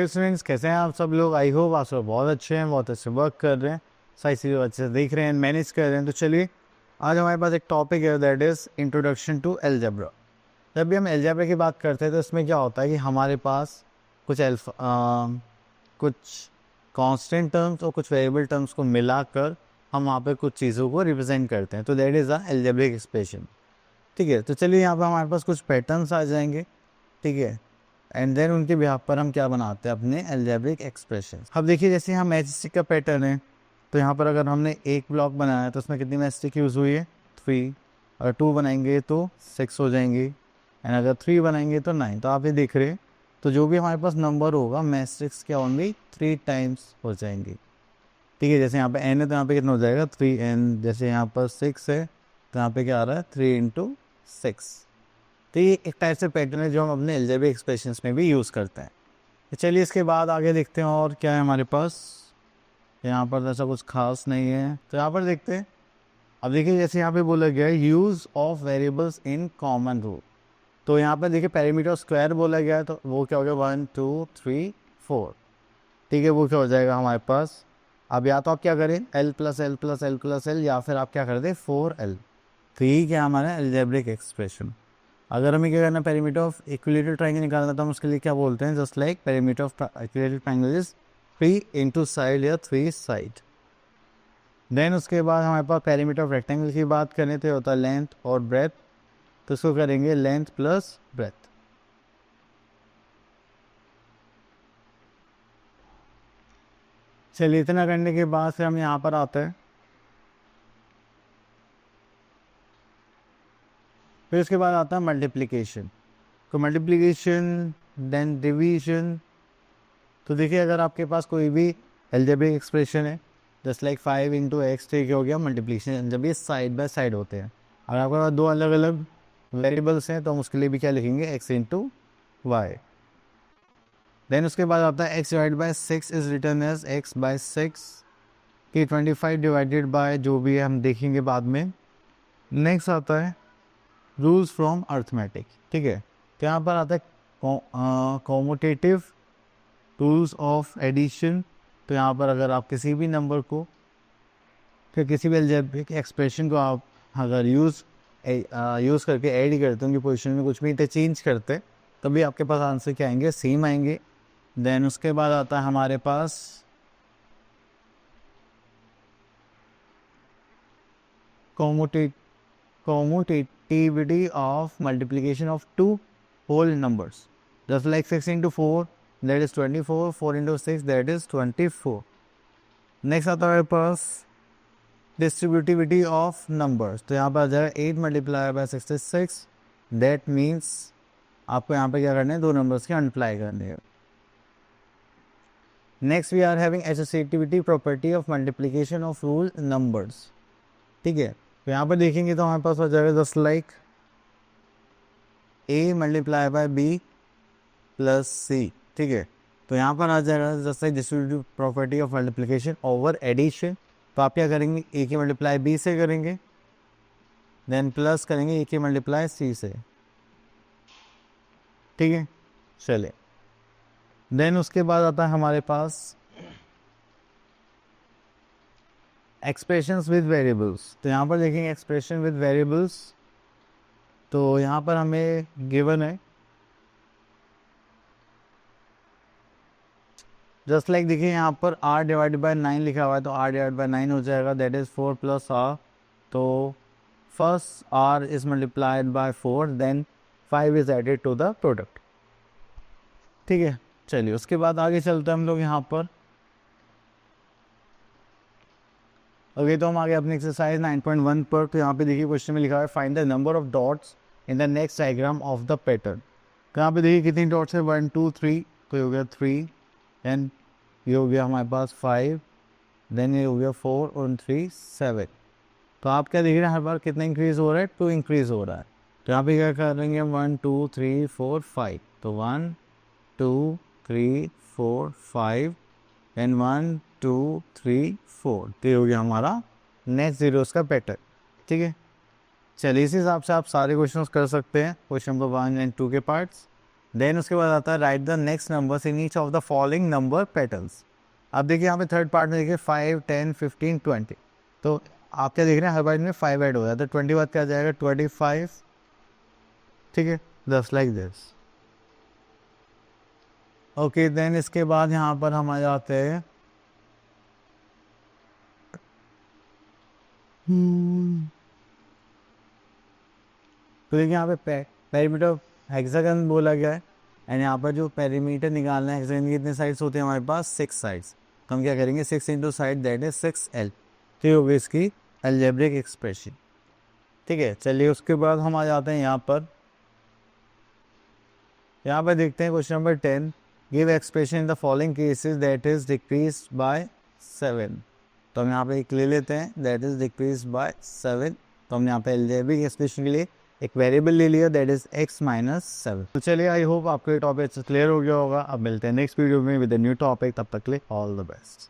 Students, कैसे हैं आप सब लोग? आई होप आप सब बहुत अच्छे हैं, बहुत अच्छे वर्क कर रहे हैं, सारी चीज़ें अच्छे से देख रहे हैं, मैनेज कर रहे हैं। तो चलिए, आज हमारे पास एक टॉपिक है, that is introduction to algebra. जब भी हम अलजेब्रा की बात करते हैं तो इसमें क्या होता है कि हमारे पास कुछ कांस्टेंट टर्म्स और कुछ वेरिएबल टर्म्स को मिलाकर हम वहाँ पे कुछ चीज़ों को रिप्रेजेंट करते हैं। तो that is a algebraic expression. ठीक है, तो चलिए यहाँ पर हमारे पास कुछ पैटर्न्स आ जाएंगे। ठीक है, एंड देन उनके बिहाफ पर हम क्या बनाते हैं, अपने अलजेब्रिक एक्सप्रेशन। अब देखिए, जैसे हम मैचस्टिक का पैटर्न है, तो यहाँ पर अगर हमने एक ब्लॉक बनाया है तो उसमें कितनी मैचस्टिक यूज़ हुई है? 3। अगर 2 बनाएंगे तो 6 हो जाएंगी, एंड अगर 3 बनाएंगे तो 9। तो आप ये देख रहे हैं, तो जो भी हमारे पास नंबर होगा मैचस्टिक्स क्या ओनली 3 टाइम्स हो जाएंगी। ठीक है, जैसे यहाँ पे n है तो यहाँ पे कितना हो जाएगा? 3n। जैसे यहाँ पर 6 है तो यहाँ पे क्या आ रहा है? 3 × 6। तो ये एक टाइप से पैटर्न है जो हम अपने अलजेब्रिक एक्सप्रेशंस में भी यूज़ करते हैं। तो चलिए इसके बाद आगे देखते हैं और क्या है हमारे पास। यहाँ पर ऐसा कुछ खास नहीं है, तो यहाँ पर देखते हैं। अब देखिए, जैसे यहाँ पे बोला गया है use of variables in common rule. तो यहाँ पर देखिए पैरामीटर स्क्वायर बोला गया है, तो वो क्या हो गया? 1 2 3 4। ठीक है, वो क्या हो जाएगा हमारे पास? अब या तो आप क्या करें, l + l + l + l, या फिर आप क्या कर दें 4l। तो ये क्या हमारा अलजेब्रिक एक्सप्रेशन। अगर हमें क्या करना, पेरीमीटर ऑफ इक्विलेटरल ट्रायंगल निकालना, तो हम उसके लिए क्या बोलते हैं? Just like perimeter of equilateral triangle is 3 × side या 3 साइड। देन उसके बाद हमारे पास पेरीमीटर ऑफ रेक्टेंगल की बात करें तो होता है लेंथ और ब्रेथ। तो इसको करेंगे लेंथ + ब्रेथ। चलिए, इतना करने के बाद से हम यहाँ पर आते हैं। फिर उसके बाद आता है मल्टीप्लिकेशन। तो मल्टीप्लिकेशन देन डिवीजन। तो देखिए, अगर आपके पास कोई भी अलजेब्रिक एक्सप्रेशन है, जस्ट लाइक 5 × x, ठीक हो गया मल्टीप्लिकेशन, जब ये साइड बाय साइड होते हैं। अगर आपके पास दो अलग अलग वेरिएबल्स हैं तो हम उसके लिए भी क्या लिखेंगे? x × y। देन उसके बाद आता है x/6 is return as x/6 कि 25 डिवाइडेड बाय जो भी है हम देखेंगे बाद में। नेक्स्ट आता है रूल्स फ्रॉम अर्थमेटिक। ठीक है, तो यहाँ पर आता है कॉम्यूटेटिव रूल्स ऑफ एडिशन। तो यहाँ पर अगर आप किसी भी नंबर को, फिर किसी भी अलजेब्रिक एक्सप्रेशन को आप अगर यूज़ करके ऐड करते हैं, उनकी पोजीशन में कुछ भी इंटरचेंज करते हैं, तभी आपके पास आंसर क्या आएंगे? सेम आएंगे। देन उसके बाद आता है हमारे पास commutativity of multiplication of two whole numbers. Just like 6 × 4, that is 24, 4 × 6, that is 24. Next आता है हमारे पास डिस्ट्रीब्यूटिविटी ऑफ नंबर्स। तो यहाँ पर आ जाएगा 8 × 66। दैट मीन्स आपको यहाँ पे क्या करना है? दो नंबर्स के मल्टीप्लाई करने हैं। Next we are having associativity property of multiplication of rule numbers. ठीक है, तो यहाँ पर देखेंगे तो हमारे पास हो जाएगा just like a × b + c। ठीक है, तो यहाँ पर आ जाएगा just like distributive property of multiplication over addition. तो आप क्या करेंगे? a की मल्टीप्लाई b से करेंगे, देन प्लस करेंगे a की मल्टीप्लाई c से। ठीक है, चलिए। देन उसके बाद आता है हमारे पास एक्सप्रेशंस विद वेरिएबल्स। तो यहाँ पर देखेंगे एक्सप्रेशन विद वेरिएबल्स। तो यहाँ पर हमें गिवन है जस्ट लाइक देखिए, यहाँ पर r/9 लिखा हुआ है, तो r/9 हो जाएगा, दैट इज 4 + r। तो first r is multiplied by 4, then 5 is added to the product. ठीक है, चलिए उसके बाद आगे चलते हैं हम लोग यहाँ पर। ओके, तो हम आगे अपने एक्सरसाइज 9.1 पर। तो यहाँ पे देखिए क्वेश्चन में लिखा है find the number of dots in the next diagram of the pattern. तो यहाँ पे देखिए कितनी डॉट्स है? 1 2 3। तो ये हो गया 3, देन ये हो गया हमारे पास 5, देन ये हो गया 4 और 3 7। तो आप क्या देख रहे हैं? हर बार कितना इंक्रीज़ हो रहा है? 2 इंक्रीज़ हो रहा है। तो यहाँ पे क्या करेंगे? 1 2 3 4 5। तो 1 2 3 4 5, एंड 1 2 3 4। तो ये हो गया हमारा नेक्स्ट जीरोस का पैटर्न। ठीक है, चलिए इस हिसाब से आप सारे क्वेश्चंस कर सकते हैं, क्वेश्चन नंबर 1 एंड 2 के पार्ट्स। देन उसके बाद आता है right the next numbers in each of the following number patterns. अब देखिए यहाँ पे थर्ड पार्ट में देखिए 5, 10, 15, 20। तो आप क्या देख रहे हैं, हर बार में 5 ऐड हो जाता है, 20 बाद क्या जाएगा 25, ठीक है, just like this. Okay, then इसके बाद यहाँ पर हम आ जाते हैं तो देखिए यहाँ पे पेरीमीटर हेक्सागन बोला गया है, एंड यहाँ पर जो पेरीमीटर निकालना है हेक्सागन की कितने साइड्स होते हैं हमारे पास, 6 साइड्स। तो हम क्या करेंगे 6 into side that is 6L। ठीक होगी इसकी अलजेब्रिक एक्सप्रेशन। ठीक है, चलिए उसके बाद हम आ जाते हैं यहाँ पर देखते हैं question number 10, give expression in the following cases that is decrease by 7। तो हम यहाँ पे एक ले लेते हैं दैट इज डिक्रीज बाय 7। तो हमने यहाँ पे अलजेब्रिक एक्सप्रेशन के लिए एक वेरिएबल ले लिया दैट इज x-7। तो चलिए आई होप आपको ये टॉपिक क्लियर हो गया होगा। अब मिलते हैं नेक्स्ट वीडियो में विद अ न्यू टॉपिक, तब तक के लिए ऑल द बेस्ट।